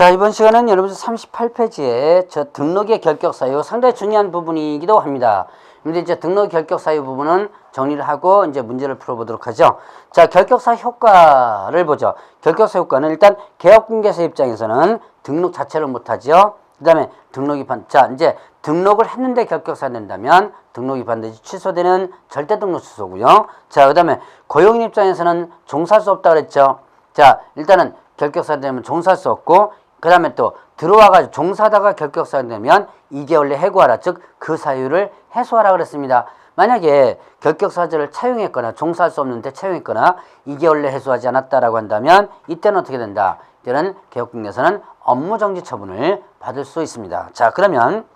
자, 이번 시간은 여러분 38페이지에 저 등록의 결격 사유 상당히 중요한 부분이기도 합니다. 근데 이제 등록 결격 사유 부분은 정리를 하고 이제 문제를 풀어보도록 하죠. 자, 결격사 효과를 보죠. 결격사 효과는 일단 개업공개사 입장에서는 등록 자체를 못하죠. 그 다음에 자, 이제 등록을 했는데 결격사가 된다면 등록이 반드시 취소되는 절대 등록 취소고요. 자, 그 다음에 고용인 입장에서는 종사할 수 없다 그랬죠. 자, 일단은 결격사 되면 종사할 수 없고, 그 다음에 또 들어와가지고 종사하다가 결격사가 되면 2개월 내 해고하라, 즉 그 사유를 해소하라 그랬습니다. 만약에 결격사유를 차용했거나 종사할 수 없는데 차용했거나 2개월 내 해소하지 않았다라고 한다면 이때는 어떻게 된다? 이때는 개업공개사는 업무정지 처분을 받을 수 있습니다. 자, 그러면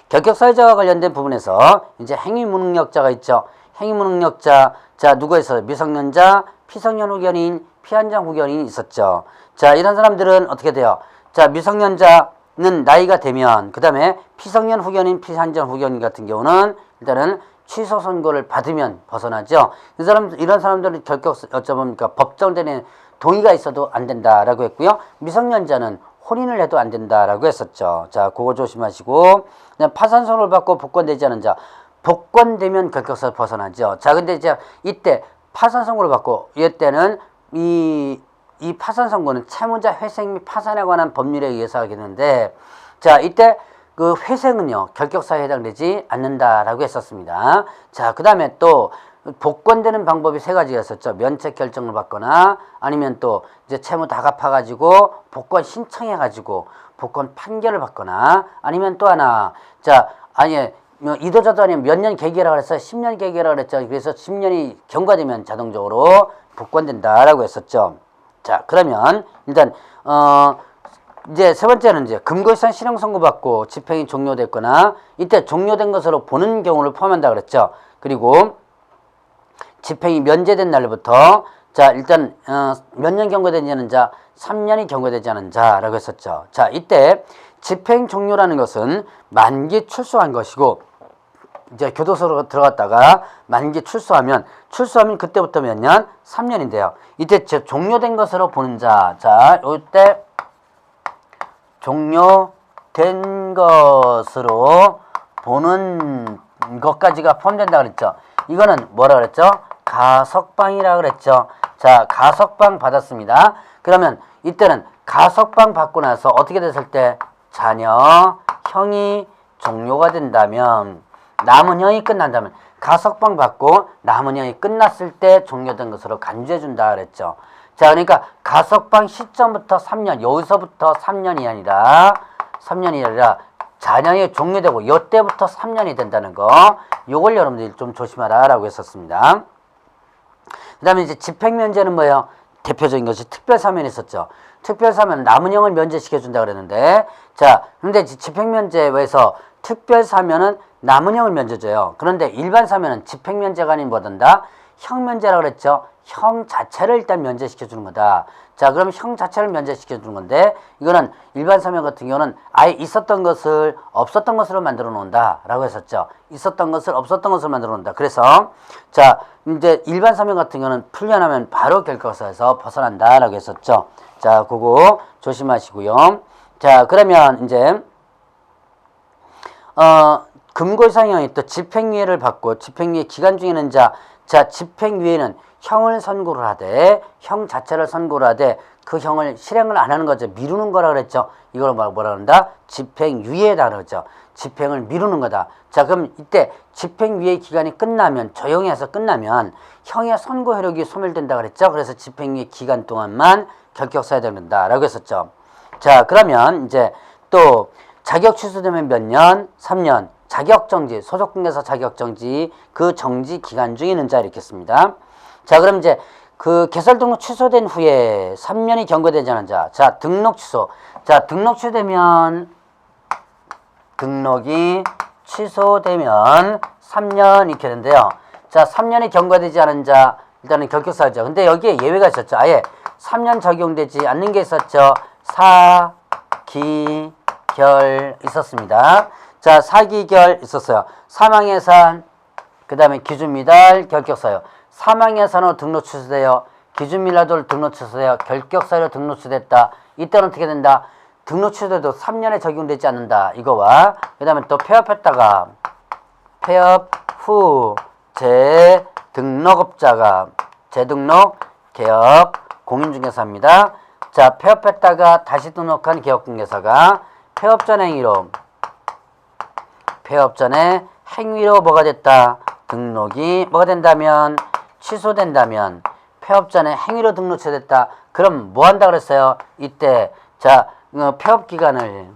결격사유자와 관련된 부분에서 이제 행위무능력자가 있죠. 행위무능력자, 자, 누가 있어요? 미성년자, 피성년 후견인, 피한정 후견인이 있었죠. 자, 이런 사람들은 어떻게 돼요? 자, 미성년자는 나이가 되면, 그 다음에 피성년 후견인, 피한정 후견인 같은 경우는 일단은 취소 선고를 받으면 벗어나죠. 이런 사람들은 어쩌면 법정전에 동의가 있어도 안 된다라고 했고요. 미성년자는 혼인을 해도 안 된다라고 했었죠. 자, 그거 조심하시고, 그다음 파산선고를 받고 복권되지 않은 자, 복권되면 결격사 벗어나죠. 자, 근데 이제 이때 파산선고를 받고, 이때는 이 파산선고는 채무자 회생 및 파산에 관한 법률에 의해서 하게 되는데, 자, 이때 그 회생은요, 결격사에 해당되지 않는다라고 했었습니다. 자, 그 다음에 또 복권되는 방법이 세 가지가 있었죠. 면책 결정을 받거나, 아니면 또 이제 채무 다 갚아가지고 복권 신청해가지고 복권 판결을 받거나, 아니면 또 하나, 자, 이도저도 아니면 몇 년 계기라고 했어요. 10년 계기라고 했죠. 그래서 10년이 경과되면 자동적으로 복권된다라고 했었죠. 자, 그러면 일단 이제 세 번째는 이제 금고이상 실형 선고받고 집행이 종료됐거나 이때 종료된 것으로 보는 경우를 포함한다 그랬죠. 그리고 집행이 면제된 날부터, 자, 일단 몇 년 경과되지 않은 자, 3년이 경과되지 않은 자라고 했었죠. 자, 이때 집행 종료라는 것은 만기 출소한 것이고, 이제 교도소로 들어갔다가 만기 출소하면 그때부터 몇 년? 3년인데요. 이때 종료된 것으로 보는 자, 자, 이때 종료된 것으로 보는 것까지가 포함된다 그랬죠. 이거는 뭐라 그랬죠? 가석방이라 그랬죠. 자, 가석방 받았습니다. 그러면 이때는 가석방 받고 나서 어떻게 됐을 때 자녀형이 종료가 된다면, 남은 형이 끝난다면, 가석방 받고 남은 형이 끝났을 때 종료된 것으로 간주해 준다 그랬죠. 자, 그러니까 가석방 시점부터 3년, 여기서부터 3년이 아니라 자녀형이 종료되고 이때부터 3년이 된다는 거, 요걸 여러분들이 좀 조심하라 라고 했었습니다. 그 다음에 이제 집행면제는 뭐예요? 대표적인 것이 특별사면이 있었죠. 특별사면 남은 형을 면제시켜준다 그랬는데, 자, 근데 집행면제에서 특별사면은 남은 형을 면제줘요. 그런데 일반사면은 집행면제가 아닌 뭐든다? 형면제라고 그랬죠. 형 자체를 일단 면제시켜주는 거다. 자, 그럼 형 자체를 면제시켜주는 건데, 이거는 일반사면 같은 경우는 아예 있었던 것을 없었던 것으로 만들어 놓는다 라고 했었죠. 있었던 것을 없었던 것으로 만들어 놓는다. 그래서 자, 이제 일반사면 같은 경우는 풀려나면 바로 결격사에서 벗어난다 라고 했었죠. 자, 그거 조심하시고요. 자, 그러면 이제 금고이상형이 또 집행유예를 받고 집행유예 기간 중에는 자, 집행유예는 형을 선고를 하되, 형 자체를 선고를 하되 그 형을 실행을 안 하는 거죠. 미루는 거라 그랬죠. 이걸 뭐라 그런다? 집행유예다 그러죠. 집행을 미루는 거다. 자, 그럼 이때 집행유예 기간이 끝나면, 조용해서 끝나면 형의 선고 효력이 소멸된다 그랬죠. 그래서 집행유예 기간 동안만 결격사유가 된다 라고 했었죠. 자, 그러면 이제 또 자격 취소되면 몇 년? 3년. 자격정지, 소속공개사 자격정지, 그 정지 기간 중에 있는 자 이렇게 씁니다. 자, 그럼 이제 그 개설 등록 취소된 후에 3년이 경과되지 않은 자, 자, 등록 취소. 자, 등록이 취소되면 3년 이렇게 되는데요. 자, 3년이 경과되지 않은 자, 일단은 결격사유죠. 근데 여기에 예외가 있었죠. 아예 3년 적용되지 않는 게 있었죠. 사기결 있었습니다. 자, 사기결 있었어요. 사망예산, 그 다음에 기준미달, 결격사유. 사망예산으로 등록 취소돼요. 기준밀라도를 등록 취소해요. 결격사유로 등록 취소됐다. 이때는 어떻게 된다? 등록 취소돼도 3년에 적용되지 않는다. 이거와 그 다음에 또 폐업했다가 폐업 후 재등록업자가 재등록 개업 공인중개사입니다. 자, 폐업했다가 다시 등록한 개업중개사가 폐업 전 행위로 뭐가 됐다? 등록이 뭐가 된다면 취소된다면 폐업 전에 행위로 등록 취소됐다. 그럼 뭐 한다 그랬어요? 이때 자, 폐업 기간을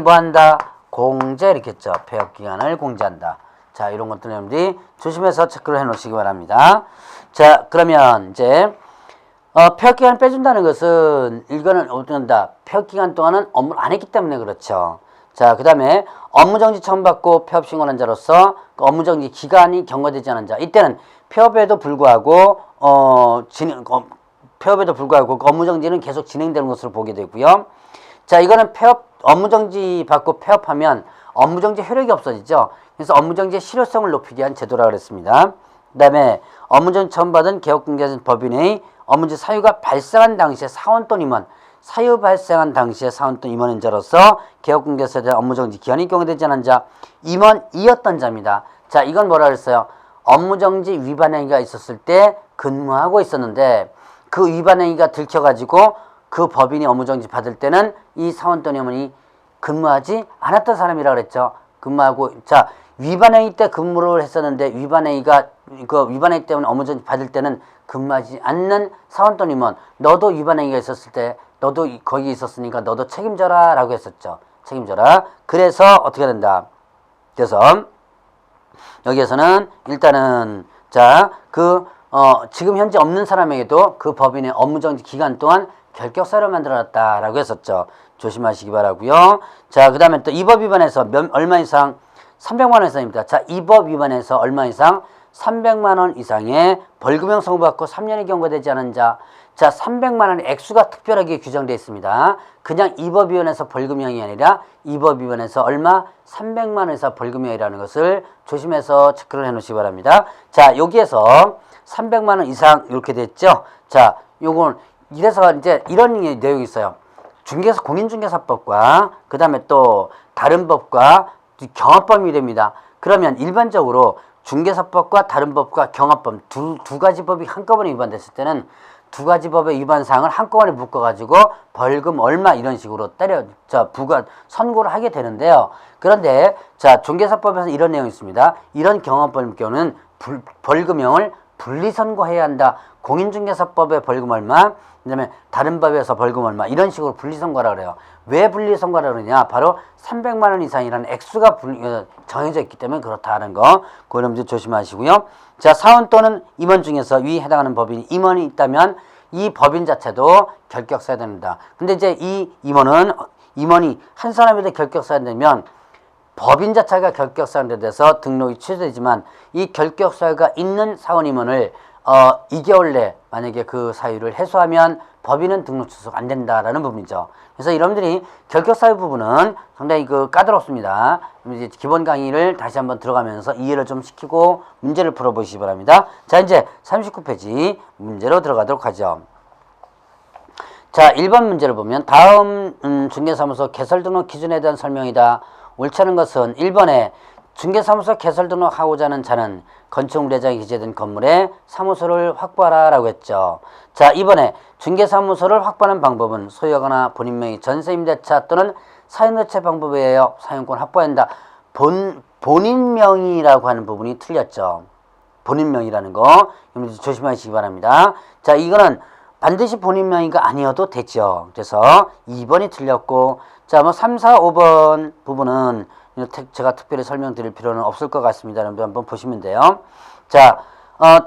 뭐 한다? 공제 이렇게 했죠. 폐업 기간을 공제한다. 자, 이런 것들 여러분들이 조심해서 체크를 해 놓으시기 바랍니다. 자, 그러면 이제 폐업 기간을 빼준다는 것은 이거는 어떤다? 폐업 기간 동안은 업무를 안 했기 때문에 그렇죠. 자, 그 다음에 업무정지 처음받고 폐업 신고한 자로서 그 업무정지 기간이 경과되지 않은 자. 이때는 폐업에도 불구하고 그 업무정지는 계속 진행되는 것으로 보게 되고요. 자, 이거는 업무정지 받고 폐업하면 업무정지 효력이 없어지죠. 그래서 업무정지의 실효성을 높이기 위한 제도라고 그랬습니다. 그 다음에 업무정지 처음받은 개업공개자 법인의 업무정지 사유가 발생한 당시에 사원 또는 임원, 사유 발생한 당시에 사원 또는 임원인 자로서 개업공개사에 대한 업무정지 기한이 경과되지 않은 자, 임원이었던 자입니다. 자, 이건 뭐라 그랬어요? 업무정지 위반 행위가 있었을 때 근무하고 있었는데 그 위반 행위가 들켜가지고 그 법인이 업무정지 받을 때는 이 사원 또는 임원이 근무하지 않았던 사람이라고 그랬죠. 근무하고 자, 위반 행위 때 근무를 했었는데 위반 행위 때문에 업무정지 받을 때는 근무하지 않는 사원 또는 임원, 너도 위반 행위가 있었을 때 너도 거기 있었으니까 너도 책임져라 라고 했었죠. 책임져라. 그래서 어떻게 된다? 그래서 여기에서는 일단은 자, 지금 현재 없는 사람에게도 그 법인의 업무정지 기간 동안 결격사유를 만들어놨다라고 했었죠. 조심하시기 바라고요. 자, 그 다음에 또 이 법 위반에서 얼마 이상? 300만 원 이상입니다. 자, 이 법 위반에서 얼마 이상? 300만 원 이상의 벌금형 선고받고 3년이 경과되지 않은 자. 자, 300만 원의 액수가 특별하게 규정되어 있습니다. 그냥 이 법 위반에서 벌금형이 아니라 이 법 위반에서 얼마? 300만 원에서 벌금형이라는 것을 조심해서 체크를 해 놓으시기 바랍니다. 자, 여기에서 300만 원 이상 이렇게 됐죠. 자, 요건 이래서 이제 이런 내용이 있어요. 공인중개사법과 그 다음에 또 다른 법과 경합법이 됩니다. 그러면 일반적으로 중개사법과 다른 법과 경합법 두 가지 법이 한꺼번에 위반됐을 때는 두 가지 법의 위반 사항을 한꺼번에 묶어가지고 벌금 얼마 이런 식으로 선고를 하게 되는데요. 그런데 자, 중개사법에서 이런 내용이 있습니다. 이런 경합법의 경우는 벌금형을 분리선고해야 한다. 공인중개사법의 벌금 얼마, 그 다음에 다른 법에서 벌금 얼마 이런 식으로 분리선고하라 그래요. 왜 분리선고하라 그러냐? 바로 300만 원 이상이라는 액수가 정해져 있기 때문에 그렇다는 거. 그거 여러분들 조심하시고요. 자, 사원 또는 임원 중에서 위 해당하는 법인이 임원이 있다면 이 법인 자체도 결격사유가 됩니다. 근데 이제 이 임원이 한 사람에게 결격사유가 되면 법인 자체가 결격사유가 돼서 등록이 취소되지만 이 결격사유가 있는 사원 임원을 2개월 내 만약에 그 사유를 해소하면 법인은 등록 취소가 안 된다라는 부분이죠. 그래서 여러분들이 결격사유 부분은 상당히 까다롭습니다. 이제 기본 강의를 다시 한번 들어가면서 이해를 좀 시키고 문제를 풀어보시기 바랍니다. 자, 이제 39페이지 문제로 들어가도록 하죠. 자, 1번 문제를 보면 다음 중개사무소 개설 등록 기준에 대한 설명이다. 옳지 않은 것은 1번에 중개사무소 개설 등록하고자 하는 자는 건축물의장이 기재된 건물에 사무소를 확보하라 라고 했죠. 자, 이번에 중개사무소를 확보하는 방법은 소유하거나 본인명의 전세임대차 또는 사용대체 방법에 의하여 사용권 확보해야 한다. 본인명의라고 하는 부분이 틀렸죠. 본인명의라는 거 조심하시기 바랍니다. 자, 이거는 반드시 본인명의가 아니어도 되죠. 그래서 2번이 틀렸고, 자, 3, 4, 5번 부분은 제가 특별히 설명드릴 필요는 없을 것 같습니다. 여러분들 한번 보시면 돼요. 자,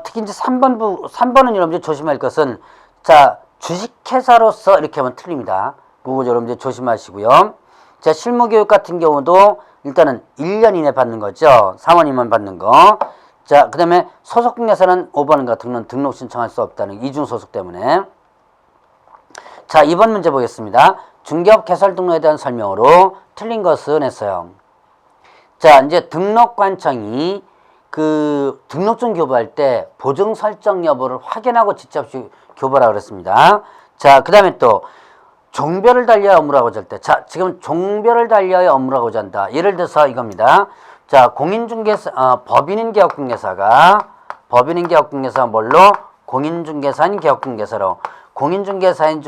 특히 이제 3번은 여러분들 조심할 것은, 자, 주식회사로서 이렇게 하면 틀립니다. 그거 여러분들 조심하시고요. 자, 실무교육 같은 경우도 일단은 1년 이내 받는 거죠. 사원님만 받는 거. 자, 그 다음에 소속공개사는 5번 같은 건 등록 신청할 수 없다는 이중소속 때문에. 자, 2번 문제 보겠습니다. 중개업 개설 등록에 대한 설명으로 틀린 것은 했어요. 자, 이제 등록관청이 그 등록증 교부할 때 보증 설정 여부를 확인하고 직접 교부하라 그랬습니다. 자, 그 다음에 또 종별을 달리하여 업무라고 할 때, 자, 지금 종별을 달리하여 업무라고 한다. 예를 들어서 이겁니다. 자, 공인중개사, 법인인 개업공개사가 뭘로? 공인중개사인 개업공개사로, 공인중개사인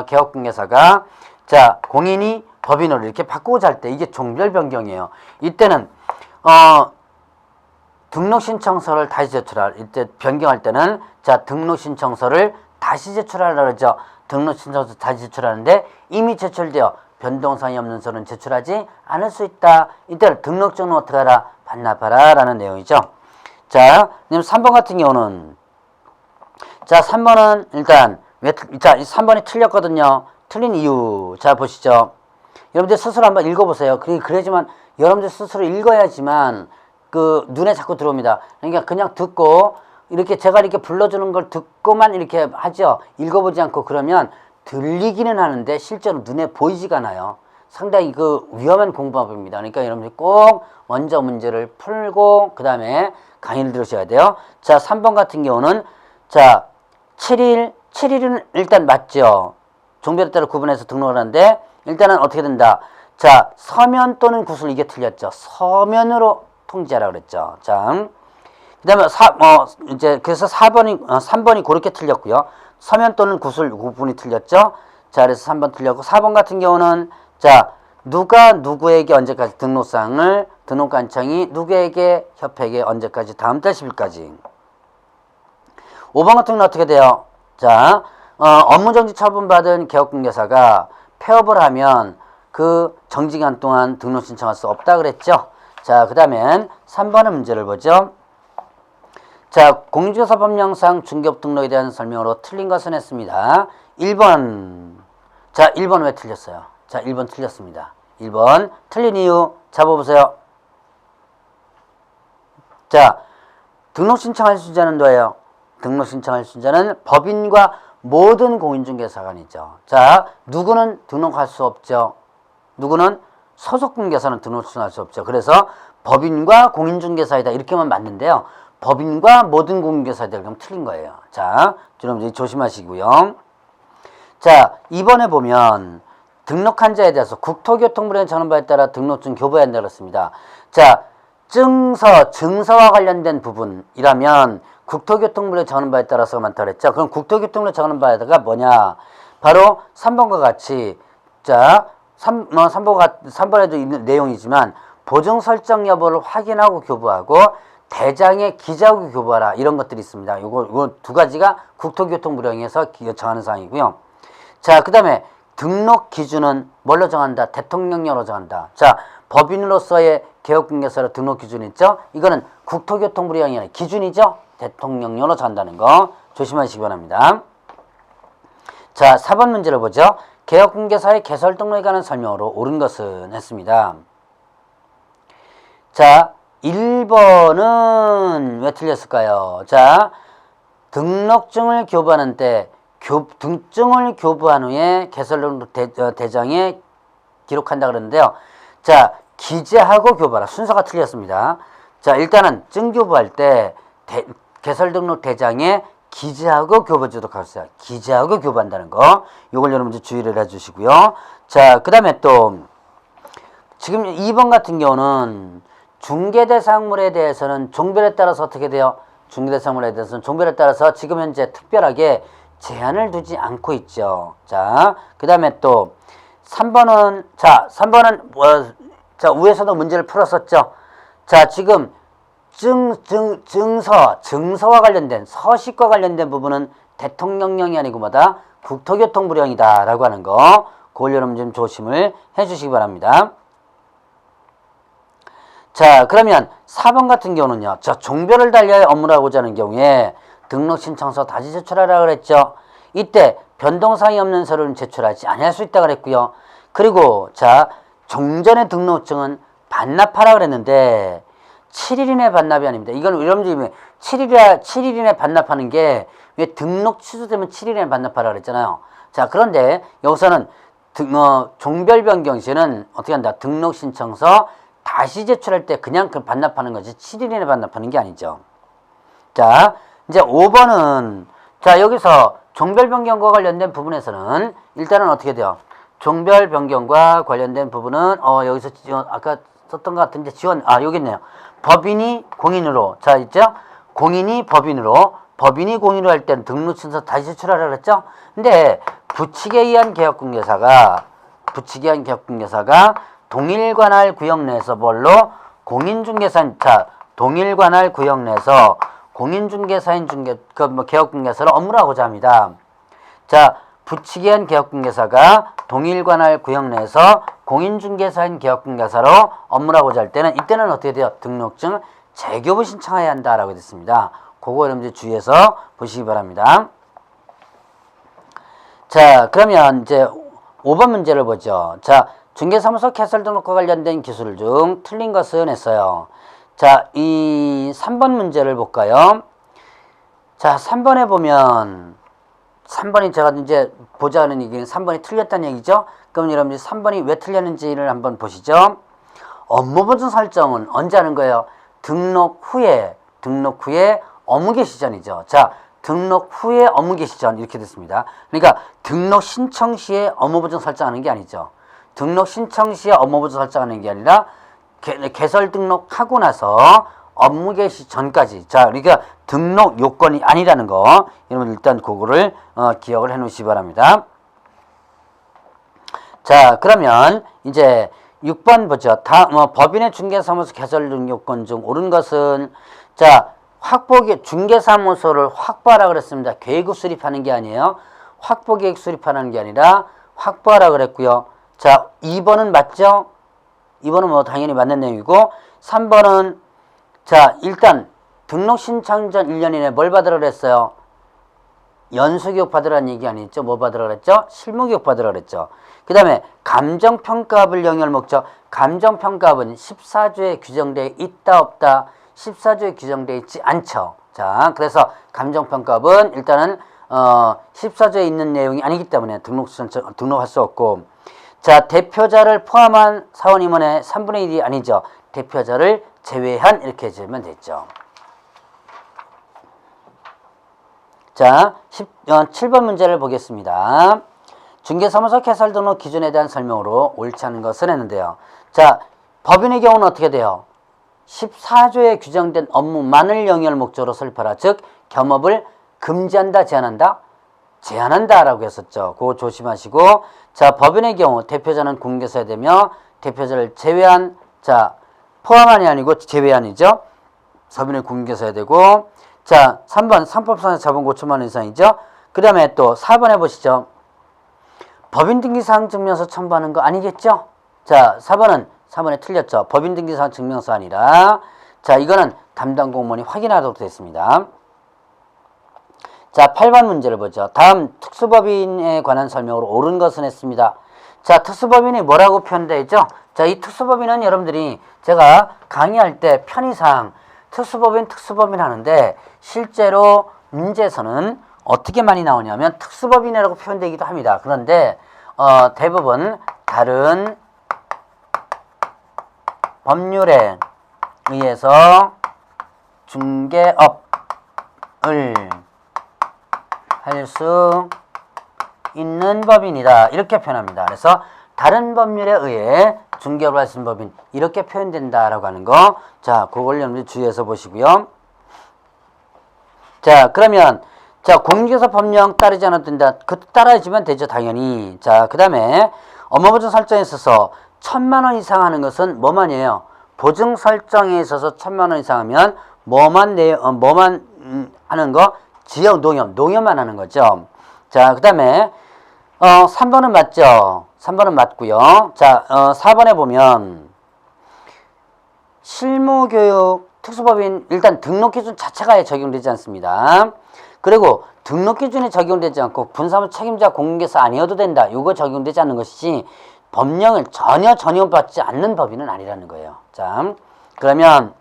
개업공개사가, 자, 공인이 법인으로 이렇게 바꾸고자 할 때, 이게 종별 변경이에요. 이때는, 등록신청서를 다시 제출할, 이때 변경할 때는, 자, 등록신청서를 다시 제출하라고 그러죠. 등록신청서 다시 제출하는데, 이미 제출되어 변동사항이 없는 서는 제출하지 않을 수 있다. 이때는 등록증은 어떻게 하라? 반납하라. 라는 내용이죠. 자, 3번 같은 경우는, 자, 3번은 일단, 자, 3번이 틀렸거든요. 틀린 이유. 자, 보시죠. 여러분들 스스로 한번 읽어보세요. 그래야지만, 여러분들 스스로 읽어야지만, 그, 눈에 자꾸 들어옵니다. 그러니까 그냥 듣고, 이렇게 제가 이렇게 불러주는 걸 듣고만 이렇게 하죠. 읽어보지 않고 그러면 들리기는 하는데 실제로 눈에 보이지가 않아요. 상당히 그 위험한 공부법입니다. 그러니까 여러분들이 꼭 먼저 문제를 풀고 그 다음에 강의를 들으셔야 돼요. 자, 3번 같은 경우는 자, 7일은 일단 맞죠. 종별에 따라 구분해서 등록을 하는데 일단은 어떻게 된다. 자, 서면 또는 구술 이게 틀렸죠. 서면으로 통지하라 그랬죠. 자, 그 다음에 그래서 3번이 그렇게 틀렸고요. 서면 또는 구술 구분이 틀렸죠. 자, 그래서 3번 틀렸고, 4번 같은 경우는, 자, 누가 누구에게 언제까지 등록관청이 누구에게 협회에게 언제까지 다음 달 10일까지. 5번 같은 경우는 어떻게 돼요? 자, 업무정지 처분받은 개업공개사가 폐업을 하면 그 정지기간 동안 등록 신청할 수 없다 그랬죠. 자, 그 다음엔 3번의 문제를 보죠. 자, 공인중개사법령상 중개업 등록에 대한 설명으로 틀린 것은 했습니다. 1번. 자, 1번 왜 틀렸어요? 자, 1번 틀렸습니다. 1번 틀린 이유 잡아보세요. 자, 등록 신청할 수자는 누구예요? 등록 신청할 수자는 법인과 모든 공인중개사 간이죠. 자, 누구는 등록할 수 없죠. 누구는 소속공개사는 등록 신청할 수 없죠. 그래서 법인과 공인중개사이다 이렇게만 맞는데요. 법인과 모든 공인중개사이다 그러면 틀린 거예요. 자, 여러분 조심하시고요. 자, 이번에 보면 등록한 자에 대해서 국토교통부의 전원바에 따라 등록증 교부해야 한다고 했습니다. 자, 증서와 관련된 부분이라면 국토교통부의 전원바에 따라서가 많다고 했죠. 그럼 국토교통부의 전원바에다가 뭐냐? 바로 3번과 같이, 자, 3번에도 있는 내용이지만 보증 설정 여부를 확인하고 교부하고 대장에 기재하고 교부하라 이런 것들이 있습니다. 이거 두 가지가 국토교통부령에서 정하는 사항이고요. 자, 그 다음에 등록 기준은 뭘로 정한다? 대통령령으로 정한다. 자, 법인으로서의 개업공개사로 등록 기준 있죠? 이거는 국토교통부령이 아니라 기준이죠? 대통령령으로 정한다는 거 조심하시기 바랍니다. 자, 4번 문제를 보죠. 개업공개사의 개설 등록에 관한 설명으로 옳은 것은 했습니다. 자, 1번은 왜 틀렸을까요? 자, 등록증을 교부하는 때 등증을 교부한 후에 개설등록 대장에 기록한다 그러는데요. 자, 기재하고 교부하라. 순서가 틀렸습니다. 자, 일단은 증 교부할 때 개설등록 대장에 기재하고 교부하도록 하겠어요. 기재하고 교부한다는 거. 이걸 여러분들 주의를 해주시고요. 자, 그 다음에 또 지금 2번 같은 경우는 중개대상물에 대해서는 종별에 따라서 어떻게 돼요? 중개대상물에 대해서는 종별에 따라서 지금 현재 특별하게 제한을 두지 않고 있죠. 자, 그 다음에 또 3번은 자, 위에서도 문제를 풀었었죠. 자, 지금 증서와 관련된 서식과 관련된 부분은 대통령령이 아니고 뭐다? 국토교통부령이다 라고 하는 거 그걸 여러분 좀 조심을 해주시기 바랍니다. 자, 그러면 4번 같은 경우는요. 자, 종별을 달리하여 업무를 하고자 하는 경우에 등록신청서 다시 제출하라 그랬죠. 이때 변동사항이 없는 서류는 제출하지 않을 수 있다 그랬고요. 그리고 자, 종전의 등록증은 반납하라 그랬는데 7일 이내 반납이 아닙니다. 이건 여러분들이 7일 이내 반납하는 게 왜 등록 취소되면 7일 이내 반납하라 그랬잖아요. 자, 그런데 여기서는 종별 변경 시에는 어떻게 한다? 등록신청서 다시 제출할 때 그냥 그 반납하는 거지 7일 이내 반납하는 게 아니죠. 자, 이제 5번은 자, 여기서 종별 변경과 관련된 부분에서는 일단은 어떻게 돼요? 종별 변경과 관련된 부분은 여기서 지원 아까 썼던 것 같은데 지원 여기 있네요. 법인이 공인으로 자 있죠? 공인이 법인으로 할 때는 등록 순서 다시 제출하라 그랬죠? 근데 부칙에 의한 개업공개사가 동일 관할 구역 내에서 뭘로 공인중개사인 자 동일 관할 구역 내에서 공인중개사인 개업공개사를 업무를 하고자 합니다. 자, 부칙에 의한 개업공개사가 동일 관할 구역 내에서 공인중개사인 개업공개사로 업무를 하고자 할 때는 이때는 어떻게 돼요? 등록증 재교부 신청해야 한다라고 됐습니다. 그거 여러분들 주의해서 보시기 바랍니다. 자, 그러면 이제 5번 문제를 보죠. 자, 중개사무소 개설 등록과 관련된 기술 중 틀린 것은 했어요. 자, 이 3번 문제를 볼까요? 자, 3번에 보면 3번이 제가 이제 보자는 얘기는 3번이 틀렸다는 얘기죠. 그럼 여러분들 3번이 왜 틀렸는지를 한번 보시죠. 업무 보증 설정은 언제 하는 거예요? 등록 후에 업무 개시 전이죠. 자, 등록 후에 업무 개시 전 이렇게 됐습니다. 그러니까 등록 신청 시에 업무 보증 설정하는 게 아니죠. 등록 신청 시에 업무 보증 설정하는 게 아니라 개설 등록하고 나서 업무 개시 전까지. 자, 그러니까 등록 요건이 아니라는 거. 여러분 일단 그거를 기억을 해 놓으시기 바랍니다. 자, 그러면 이제 6번 보죠. 법인의 중개사무소 개설 등 요건 중 옳은 것은 자, 중개사무소를 확보하라 그랬습니다. 계획을 수립하는 게 아니에요. 확보계획 수립하는 게 아니라 확보하라 그랬고요. 자, 2번은 맞죠? 2번은 뭐 당연히 맞는 내용이고 3번은 자, 일단 등록 신청 전 1년 이내에 뭘 받으라 그랬어요? 연수교육 받으라는 얘기 아니었죠? 뭐 받으라 그랬죠? 실무교육 받으라 그랬죠. 그 다음에 감정평가업을 영위할 목적. 감정평가업은 14조에 규정되어 있다 없다? 14조에 규정되어 있지 않죠. 자, 그래서 감정평가업은 일단은 14조에 있는 내용이 아니기 때문에 등록할 수 없고, 자, 대표자를 포함한 사원임원의 3분의 1이 아니죠. 대표자를 제외한 이렇게 해주면 됐죠. 자, 7번 문제를 보겠습니다. 중개사무소 개설 등록 기준에 대한 설명으로 옳지 않은 것을 했는데요. 자, 법인의 경우는 어떻게 돼요? 14조에 규정된 업무만을 영위할 목적으로 설립하라. 즉, 겸업을 금지한다, 제한한다? 제한한다라고 했었죠. 그거 조심하시고, 자, 법인의 경우 대표자는 공개서야 되며 대표자를 제외한, 자, 포함한이 아니고 제외한이죠. 법인을 공개서야 되고, 자, 3번 상법상의 자본 5천만 원 이상이죠. 그 다음에 또 4번 해보시죠. 법인등기사항 증명서 첨부하는 거 아니겠죠? 자, 4번에 틀렸죠. 법인등기사항 증명서 아니라, 자, 이거는 담당 공무원이 확인하도록 되어 있습니다. 자, 8번 문제를 보죠. 다음 특수법인에 관한 설명으로 옳은 것은 했습니다. 자, 특수법인이 뭐라고 표현되어 있죠? 자, 이 특수법인은 여러분들이 제가 강의할 때 편의상 특수법인 하는데 실제로 문제에서는 어떻게 많이 나오냐면 특수법인이라고 표현되기도 합니다. 그런데 대부분 다른 법률에 의해서 중개업을 할 수 있는 법인이다. 이렇게 표현합니다. 그래서 다른 법률에 의해 중개업을 할 수 있는 법인 이렇게 표현된다라고 하는 거. 자, 그걸 여러분들 주의해서 보시고요. 자, 그러면 자, 공개서 법령 따르지 않아도 된다. 그 따라주면 되죠, 당연히. 자, 그 다음에 업무보증 설정에 있어서 1,000만 원 이상 하는 것은 뭐만이에요? 보증 설정에 있어서 1,000만 원 이상 하면 뭐만 하는 거? 지역 농협만 하는 거죠. 자, 그 다음에 3번은 맞죠? 3번은 맞고요. 자, 4번에 보면 실무교육 특수법인 일단 등록기준 자체가 적용되지 않습니다. 그리고 등록기준이 적용되지 않고 분사무 책임자 공개사 아니어도 된다. 이거 적용되지 않는 것이지 법령을 전혀 적용받지 않는 법인은 아니라는 거예요. 자, 그러면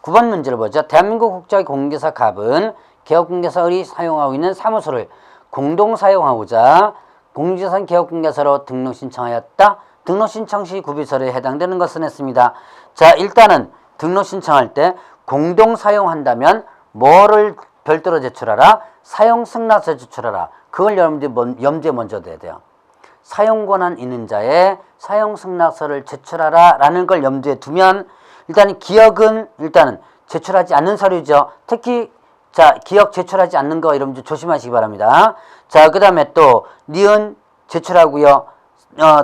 9번 문제를 보죠. 대한민국 국적의 공개사 갑은 개업공개사의 사용하고 있는 사무소를 공동 사용하고자 공직선 개업공개사로 등록 신청하였다. 등록 신청 시 구비서류에 해당되는 것은 했습니다. 자, 일단은 등록 신청할 때 공동 사용한다면 뭐를 별도로 제출하라? 사용 승낙서 제출하라. 그걸 여러분들이 염두에 먼저 둬야 돼요. 사용 권한 있는 자의 사용 승낙서를 제출하라 라는 걸 염두에 두면 일단 기억은 일단은 제출하지 않는 서류죠. 특히 자, 기억 제출하지 않는 거 여러분들 조심하시기 바랍니다. 자, 그 다음에 또 니은 제출하고요.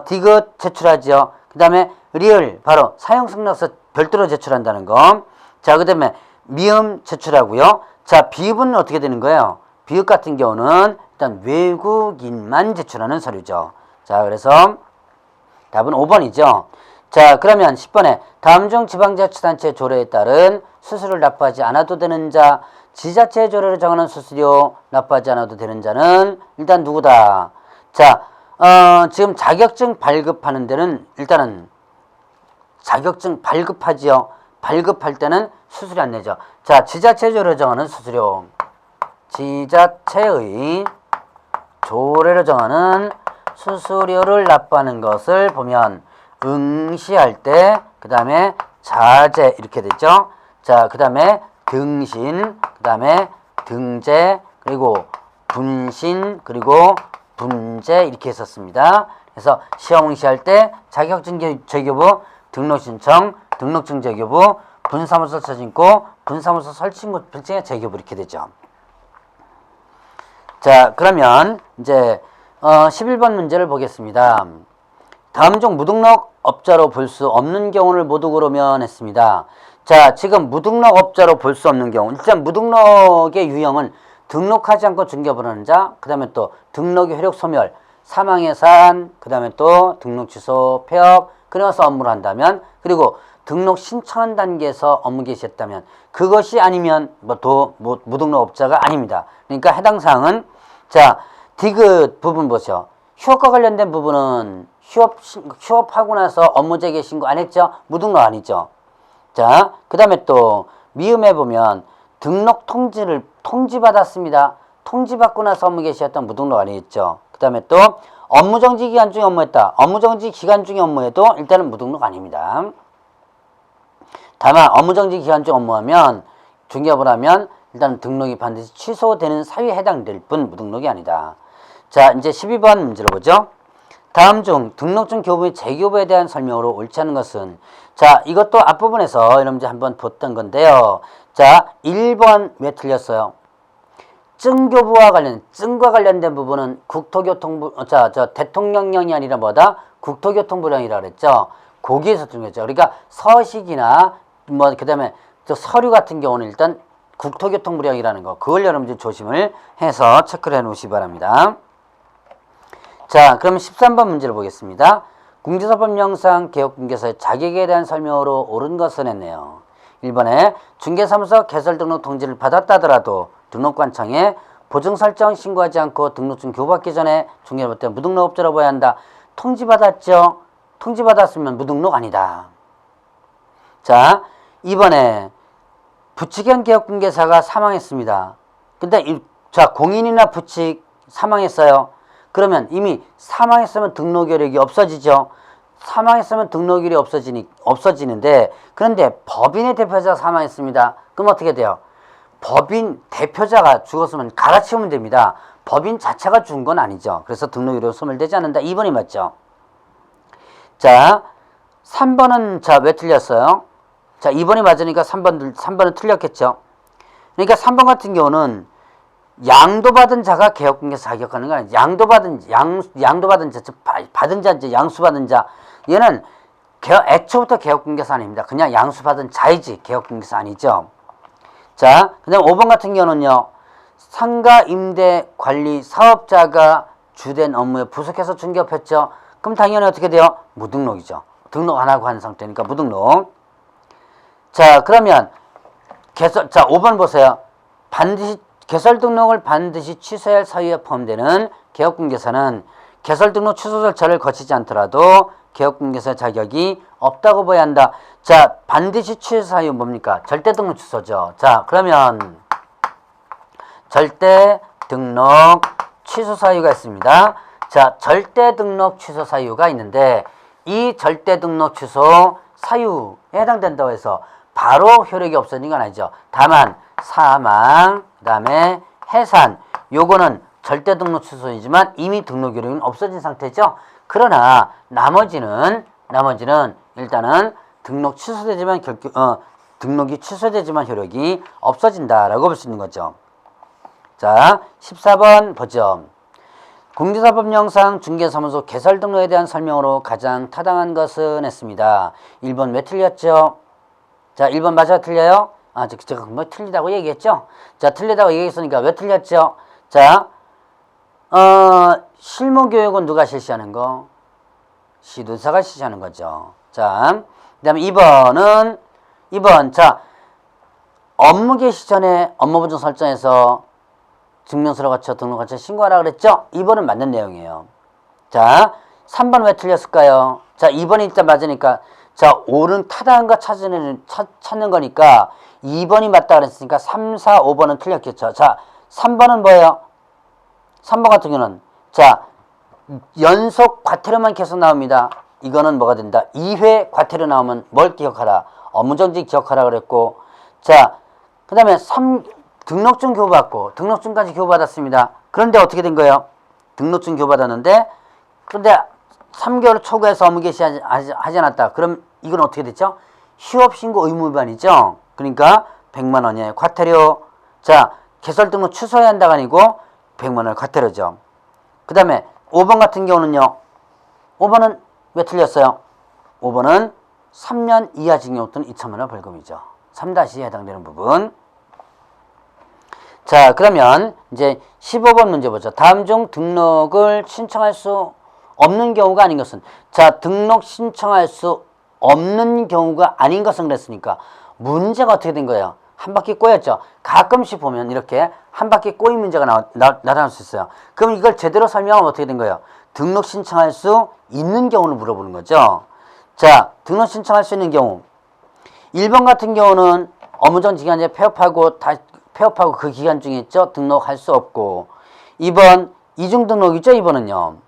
디귿 제출하죠. 그 다음에 리을 바로 사용 승낙서 별도로 제출한다는 거. 자, 그 다음에 미음 제출하고요. 자, 비읍은 어떻게 되는 거예요? 비읍 같은 경우는 일단 외국인만 제출하는 서류죠. 자, 그래서 답은 5번이죠. 자, 그러면 10번에 다음 중 지방자치단체 조례에 따른 수수료를 납부하지 않아도 되는 자, 지자체 조례로 정하는 수수료 납부하지 않아도 되는 자는 일단 누구다? 자, 지금 자격증 발급하는 데는 일단은 자격증 발급하지요. 발급할 때는 수수료 안 내죠. 자, 지자체 조례로 정하는 수수료. 지자체의 조례로 정하는 수수료를 납부하는 것을 보면 응시할 때 그 다음에 자재 이렇게 되죠. 자, 그 다음에 등신, 그 다음에 등재, 그리고 분신, 그리고 분재 이렇게 했었습니다. 그래서 시험 응시할 때 자격증 제교부, 등록신청, 등록증 제교부, 분사무소 처진고, 분사무소 설치인고 별칭의 제교부 이렇게 되죠. 자, 그러면 이제 11번 문제를 보겠습니다. 다음 중 무등록업자로 볼 수 없는 경우를 모두 고르면 했습니다. 자, 지금 무등록업자로 볼 수 없는 경우, 일단 무등록의 유형은 등록하지 않고 중개부하는 자, 그 다음에 또 등록의 효력 소멸, 사망 해산, 그 다음에 또 등록 취소, 폐업, 끊어서 업무를 한다면, 그리고 등록 신청한 단계에서 업무 개시했다면, 그것이 아니면 무등록업자가 아닙니다. 그러니까 해당 사항은 자, 디귿 부분 보죠. 휴업과 관련된 부분은 휴업하고 나서 업무 재개 신고 안 했죠? 무등록 아니죠? 자, 그 다음에 또 미음에 보면 등록 통지받았습니다. 통지받고 나서 업무 개시했던 무등록 아니겠죠? 그 다음에 또 업무정지 기간 중에 업무했다. 업무정지 기간 중에 업무해도 일단은 무등록 아닙니다. 다만 업무정지 기간 중 업무하면 중개업을 하면 일단 등록이 반드시 취소되는 사유에 해당될 뿐 무등록이 아니다. 자, 이제 12번 문제를 보죠. 다음 중 등록증 교부 및 재교부에 대한 설명으로 옳지 않은 것은, 자, 이것도 앞부분에서 여러분들 한번 봤던 건데요. 자, 1번 왜 틀렸어요? 증과 관련된 부분은 국토교통부, 대통령령이 아니라 뭐다? 국토교통부령이라 그랬죠. 거기에서 틀렸죠. 그러니까 서식이나 그 다음에 서류 같은 경우는 일단 국토교통부령이라는 거, 그걸 여러분들 조심을 해서 체크를 해 놓으시기 바랍니다. 자, 그럼 13번 문제를 보겠습니다. 공제사법령상 개업중개사의 자격에 대한 설명으로 옳은 것은 했네요. 1번에 중개사무소 개설 등록 통지를 받았다더라도 등록관청에 보증 설정 신고하지 않고 등록증 교부받기 전에 중개업할 때 무등록업자로 봐야 한다. 통지받았죠? 통지받았으면 무등록 아니다. 자, 2번에 부칙현 개업중개사가 사망했습니다. 근데 공인이나 부칙 사망했어요. 그러면 이미 사망했으면 등록 이력이 없어지죠. 사망했으면 등록 이력이 없어지는데, 그런데 법인의 대표자가 사망했습니다. 그럼 어떻게 돼요? 법인 대표자가 죽었으면 갈아치우면 됩니다. 법인 자체가 죽은 건 아니죠. 그래서 등록 이력이 소멸되지 않는다. 2번이 맞죠. 자, 3번은 왜 틀렸어요? 자, 2번이 맞으니까 3번은 틀렸겠죠. 그러니까 3번 같은 경우는 양도받은 자가 개업중개사 자격하는 거 아니죠. 양도받은 자, 즉 받은 자, 양수받은 자. 얘는 애초부터 개업중개사 아닙니다. 그냥 양수받은 자이지 개업중개사 아니죠. 자, 그 다음 5번 같은 경우는요. 상가 임대 관리 사업자가 주된 업무에 부속해서 중개업했죠. 그럼 당연히 어떻게 돼요? 무등록이죠. 등록 안 하고 한 상태니까 무등록. 자, 그러면 5번 보세요. 개설 등록을 반드시 취소해야 할 사유에 포함되는 개업중개사는 개설 등록 취소 절차를 거치지 않더라도 개업중개사 자격이 없다고 봐야 한다. 자, 반드시 취소 사유 뭡니까? 절대 등록 취소죠. 자, 그러면 절대 등록 취소 사유가 있습니다. 자, 절대 등록 취소 사유가 있는데 이 절대 등록 취소 사유에 해당된다고 해서 바로 효력이 없어지는 건 아니죠. 다만 사망, 그 다음에 해산, 요거는 절대 등록 취소이지만 이미 등록 효력은 없어진 상태죠. 그러나 나머지는 일단은 등록이 취소되지만 효력이 없어진다라고 볼 수 있는 거죠. 자, 14번 보죠. 공제사법령상 중개사무소 개설 등록에 대한 설명으로 가장 타당한 것은 했습니다. 1번 왜 틀렸죠? 자, 1번 맞아요? 틀려요? 아, 제가 뭐 틀리다고 얘기했죠? 자, 틀리다고 얘기했으니까 왜 틀렸죠? 자, 실무교육은 누가 실시하는 거? 시도사가 실시하는 거죠. 자, 그 다음에 2번. 자, 업무 개시 전에 업무부정 설정에서 증명서를 갖춰 등록 갖춰 신고하라 그랬죠? 2번은 맞는 내용이에요. 자, 3번 왜 틀렸을까요? 자, 2번이 일단 맞으니까, 자, 옳은 타당한 거 찾는 거니까 2번이 맞다 그랬으니까 3, 4, 5번은 틀렸겠죠. 자, 3번은 뭐예요? 3번 같은 경우는, 자, 연속 과태료만 계속 나옵니다. 이거는 뭐가 된다? 2회 과태료 나오면 뭘 기억하라? 업무정지 기억하라 그랬고, 자, 그 다음에 등록증 교부받고, 등록증까지 교부받았습니다. 그런데 어떻게 된 거예요? 등록증 교부받았는데, 그런데 3개월 초과해서 업무 개시하지 않았다. 그럼 이건 어떻게 됐죠? 휴업신고 의무 위반이죠. 그러니까 100만 원의 과태료. 자, 개설 등록 취소해야 한다가 아니고 100만 원의 과태료죠. 그 다음에 5번 같은 경우는요. 5번은 왜 틀렸어요? 5번은 3년 이하 징역 또는 2천만 원 벌금이죠. 3-에 해당되는 부분. 자, 그러면 이제 15번 문제 보죠. 다음 중 등록을 신청할 수 없는 경우가 아닌 것은, 자, 등록 신청할 수 없는 경우가 아닌 것은 그랬으니까 문제가 어떻게 된 거예요? 한 바퀴 꼬였죠. 가끔씩 보면 이렇게 한 바퀴 꼬인 문제가 나타날 수 있어요. 그럼 이걸 제대로 설명하면 어떻게 된 거예요? 등록 신청할 수 있는 경우를 물어보는 거죠. 자, 등록 신청할 수 있는 경우. 1번 같은 경우는 업무정지 기간제 폐업하고 그 기간 중에 있죠. 등록할 수 없고. 2번 이중 등록이죠. 2번은요.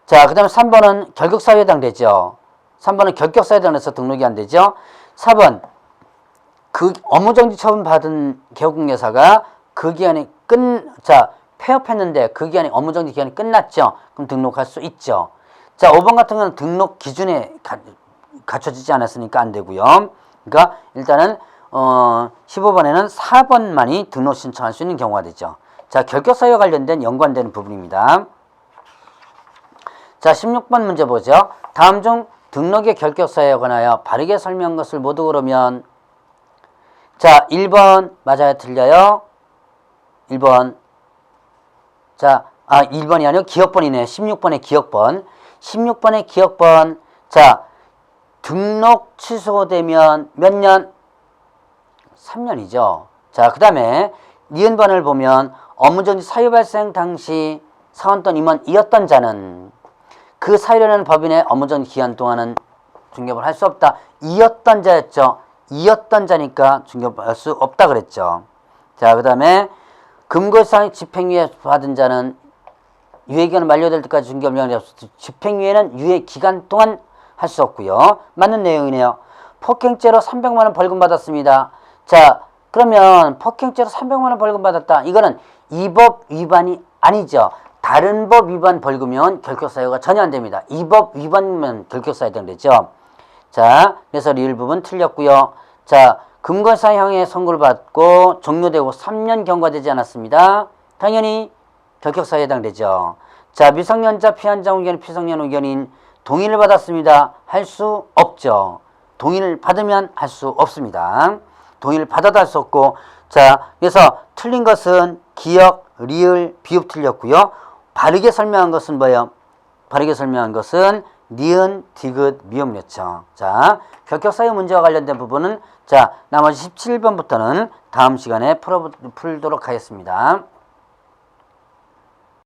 자, 그 다음에 3번은 결격사유에 해당되죠. 3번은 결격사유에 해당해서 등록이 안 되죠. 4번 그 업무정지 처분 받은 개업공개사가 그 기간이 폐업했는데 그 기간이 업무정지 기간이 끝났죠. 그럼 등록할 수 있죠. 자, 5번 같은 경우는 등록 기준에 갖춰지지 않았으니까 안 되고요. 그러니까 일단은 15번에는 4번만이 등록 신청할 수 있는 경우가 되죠. 자, 결격사유와 관련된 연관되는 부분입니다. 자, 16번 문제 보죠. 다음 중 등록의 결격사유에 관하여 바르게 설명한 것을 모두 고르면, 자, 1번 맞아요? 틀려요? 1번. 자, 1번이 아니고 기억번이네요. 16번의 기억번. 16번의 기억번. 자, 등록 취소되면 몇 년? 3년이죠. 자, 그 다음에 니은번을 보면 업무정지 사유 발생 당시 사원 또는 임원이었던 자는 그 사유라는 법인의 업무정지 기간 동안은 중개업을 할 수 없다. 이었던 자였죠. 이었던 자니까 중개업할 수 없다 그랬죠. 자, 그 다음에 금고상 집행유예 받은 자는 유예기간 만료될 때까지 중개업령이 없어. 집행유예는 유예기간 동안 할 수 없고요. 맞는 내용이네요. 폭행죄로 300만 원 벌금 받았습니다. 자, 그러면 폭행죄로 300만 원 벌금 받았다. 이거는 이 법 위반이 아니죠. 다른 법 위반 벌금이면 결격사유가 전혀 안 됩니다. 이 법 위반이면 결격사유 되죠. 자, 그래서 리을 부분 틀렸고요. 자, 금고사형의 선고를 받고 종료되고 3년 경과되지 않았습니다. 당연히 결격사유에 해당되죠. 자, 미성년자 피한자 의견, 피성년 의견인 동의를 받았습니다. 할 수 없죠. 동의를 받으면 할 수 없습니다. 동의를 받아도 할 수 없고. 자, 그래서 틀린 것은 기역, 리을, 비읍 틀렸고요. 바르게 설명한 것은 뭐예요? 바르게 설명한 것은 니은, 디귿, 미음이었죠. 자, 결격사유 문제와 관련된 부분은, 자, 나머지 17번부터는 다음 시간에 풀도록 하겠습니다.